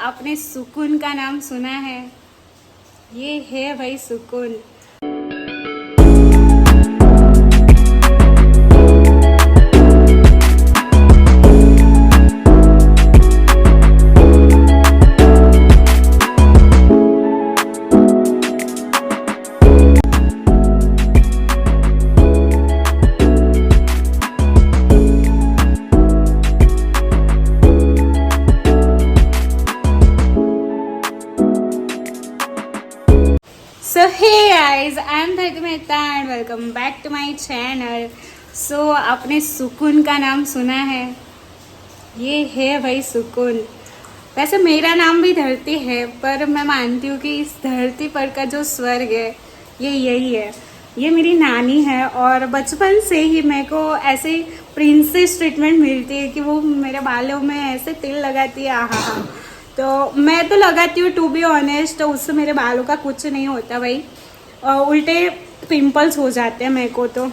आपने सुकून का नाम सुना है? ये है भाई सुकून। So hey guys, I am धरती Mehta and welcome back to my channel. So आपने सुकून का नाम सुना है? ये है भाई सुकून। वैसे मेरा नाम भी धरती है, पर मैं मानती हूँ कि इस धरती पर का जो स्वर्ग है ये यही है। ये मेरी नानी है और बचपन से ही मेरे को ऐसे प्रिंसेस ट्रीटमेंट मिलती है कि वो मेरे बालों में ऐसे तिल लगाती है। आहा, तो मैं तो लगाती हूँ टू बी ऑनेस्ट, तो उससे मेरे बालों का कुछ नहीं होता भाई, उल्टे पिंपल्स हो जाते हैं मेरे को तो।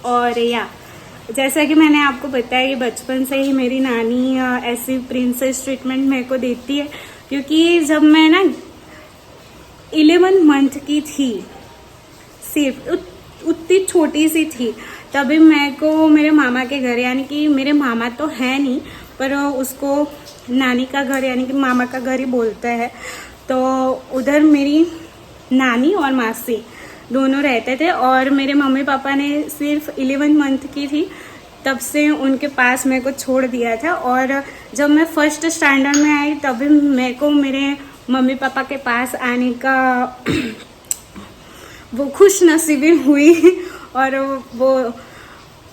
और या जैसा कि मैंने आपको बताया कि बचपन से ही मेरी नानी ऐसी प्रिंसेस ट्रीटमेंट मेरे को देती है, क्योंकि जब मैं ना 11 मंथ की थी, सिर्फ उतनी छोटी सी थी, तभी मेरे को मेरे मामा के घर, यानी कि मेरे मामा तो है नहीं पर उसको नानी का घर यानी कि मामा का घर ही बोलते हैं, तो उधर मेरी नानी और मासी दोनों रहते थे। और मेरे मम्मी पापा ने सिर्फ 11 मंथ की थी तब से उनके पास मेरे को छोड़ दिया था। और जब मैं फर्स्ट स्टैंडर्ड में आई तभी मेरे को मेरे मम्मी पापा के पास आने का वो खुश नसीबी हुई और वो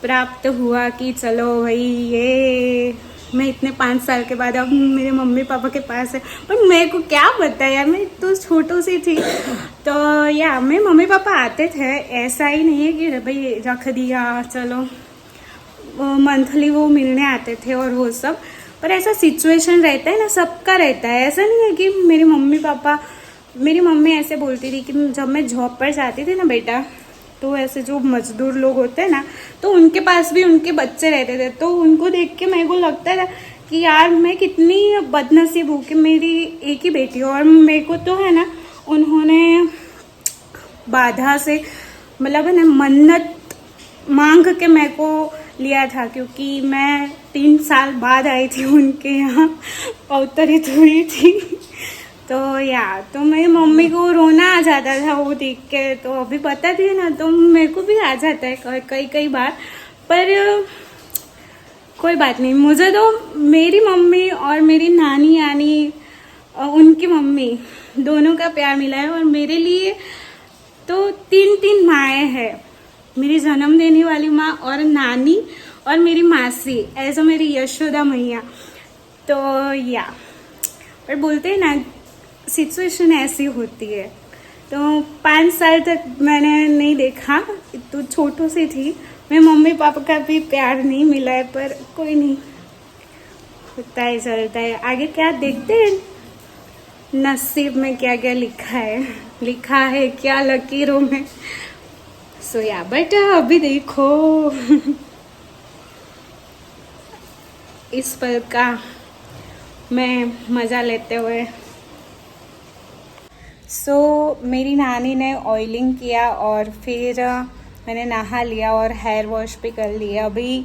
प्राप्त हुआ कि चलो भाई ये मैं इतने 5 साल के बाद अब मेरे मम्मी पापा के पास है। पर मेरे को क्या पता यार, मैं तो छोटू सी थी। तो या मेरे मम्मी पापा आते थे, ऐसा ही नहीं है कि भाई रख दिया चलो, मंथली वो मिलने आते थे और वो सब। पर ऐसा सिचुएशन रहता है ना, सबका रहता है। ऐसा नहीं है कि मेरी मम्मी ऐसे बोलती थी कि जब मैं जॉब पर जाती थी ना बेटा, तो ऐसे जो मजदूर लोग होते हैं ना, तो उनके पास भी उनके बच्चे रहते थे। तो उनको देख के मेरे को लगता था कि यार मैं कितनी बदनसीब हूँ कि मेरी एक ही बेटी। और मेरे को तो है ना, उन्होंने बाधा से मतलब है ना मन्नत मांग के मेरे को लिया था, क्योंकि मैं 3 साल बाद आई थी उनके यहाँ, अवतरित हुई थी। तो तो मेरी मम्मी को रोना आ जाता था वो देख के। तो अभी बताती है ना, तो मेरे को भी आ जाता है कई बार। पर कोई बात नहीं, मुझे तो मेरी मम्मी और मेरी नानी यानी उनकी मम्मी दोनों का प्यार मिला है। और मेरे लिए तो 3 माएँ हैं, मेरी जन्म देने वाली माँ और नानी और मेरी मासी, ऐसा मेरी यशोदा मैया। तो पर बोलते हैं ना सिचुएशन ऐसी होती है। तो 5 साल तक मैंने नहीं देखा, तो छोटू सी थी, मेरे मम्मी पापा का भी प्यार नहीं मिला है। पर कोई नहीं, होता है, चलता है। आगे क्या देखते हैं, नसीब में क्या क्या लिखा है क्या लकीरों में। सो बेटा अभी देखो इस पल का मैं मजा लेते हुए। मेरी नानी ने ऑयलिंग किया और फिर मैंने नहा लिया और हेयर वॉश भी कर लिया। अभी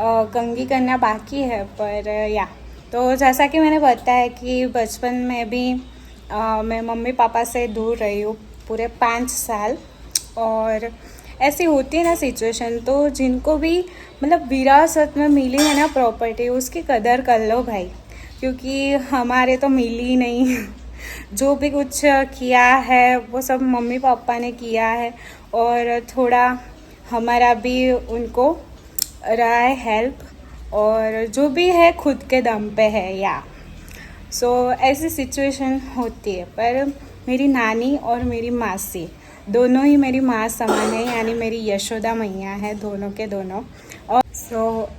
कंघी करना बाकी है। पर तो जैसा कि मैंने बताया कि बचपन में भी मैं मम्मी पापा से दूर रही हूँ पूरे 5 साल। और ऐसी होती है ना सिचुएशन, तो जिनको भी मतलब विरासत में मिली है ना प्रॉपर्टी, उसकी कदर कर लो भाई, क्योंकि हमारे तो मिली ही नहीं। जो भी कुछ किया है वो सब मम्मी पापा ने किया है, और थोड़ा हमारा भी उनको रहा है हेल्प, और जो भी है खुद के दम पे है। ऐसी सिचुएशन होती है। पर मेरी नानी और मेरी मासी दोनों ही मेरी माँ समान है, यानी मेरी यशोदा मैया है, दोनों के दोनों। और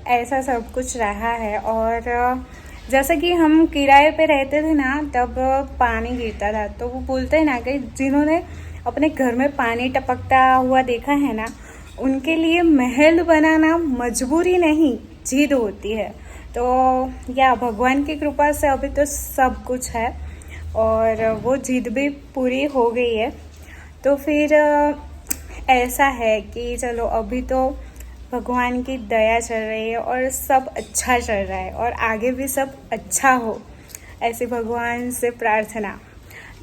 ऐसा सब कुछ रहा है। और जैसे कि हम किराए पे रहते थे ना, तब पानी गिरता था, तो वो बोलते हैं ना कि जिन्होंने अपने घर में पानी टपकता हुआ देखा है ना, उनके लिए महल बनाना मजबूरी नहीं, जिद होती है। तो या भगवान की कृपा से अभी तो सब कुछ है और वो जिद भी पूरी हो गई है। तो फिर ऐसा है कि चलो अभी तो भगवान की दया चल रही है और सब अच्छा चल रहा है और आगे भी सब अच्छा हो, ऐसे भगवान से प्रार्थना।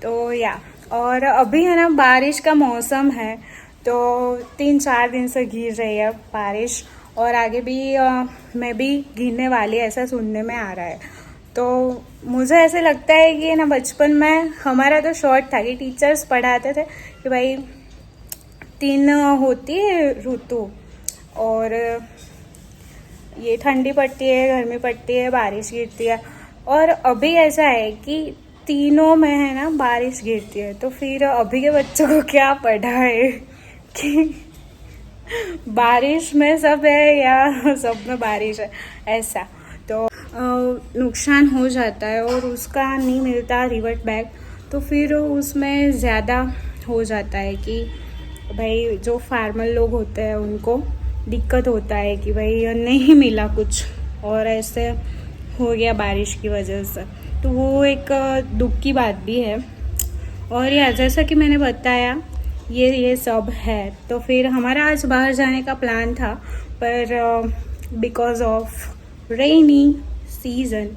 तो या और अभी है ना बारिश का मौसम है, तो 3-4 दिन से गिर रही है बारिश और आगे भी मैं भी गिरने वाली है, ऐसा सुनने में आ रहा है। तो मुझे ऐसे लगता है कि ना बचपन में हमारा तो शॉर्ट था कि टीचर्स पढ़ाते थे कि भाई 3 होती है ऋतु और ये ठंडी पड़ती है, गर्मी पड़ती है, बारिश गिरती है। और अभी ऐसा है कि तीनों में है ना बारिश गिरती है। तो फिर अभी के बच्चों को क्या पढ़ा है कि बारिश में सब है या सब में बारिश है, ऐसा। तो नुकसान हो जाता है और उसका नहीं मिलता रिवर्ट बैक, तो फिर उसमें ज़्यादा हो जाता है कि भाई जो फार्मर लोग होते हैं उनको दिक्कत होता है कि भाई नहीं मिला कुछ और ऐसे हो गया बारिश की वजह से। तो वो एक दुख की बात भी है। और या जैसा कि मैंने बताया ये सब है। तो फिर हमारा आज बाहर जाने का प्लान था, पर बिकॉज ऑफ रेनी सीज़न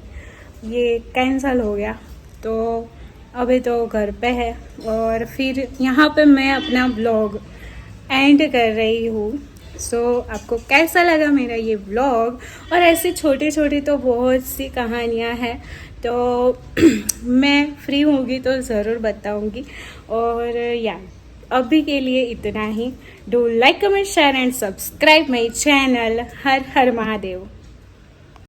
ये कैंसल हो गया। तो अभी तो घर पे है और फिर यहाँ पे मैं अपना ब्लॉग एंड कर रही हूँ। सो आपको कैसा लगा मेरा ये व्लॉग? और ऐसी छोटी छोटी तो बहुत सी कहानियाँ हैं, तो मैं फ्री होंगी तो ज़रूर बताऊँगी। और या अभी के लिए इतना ही। Do like, comment, share and subscribe my channel. हर हर महादेव।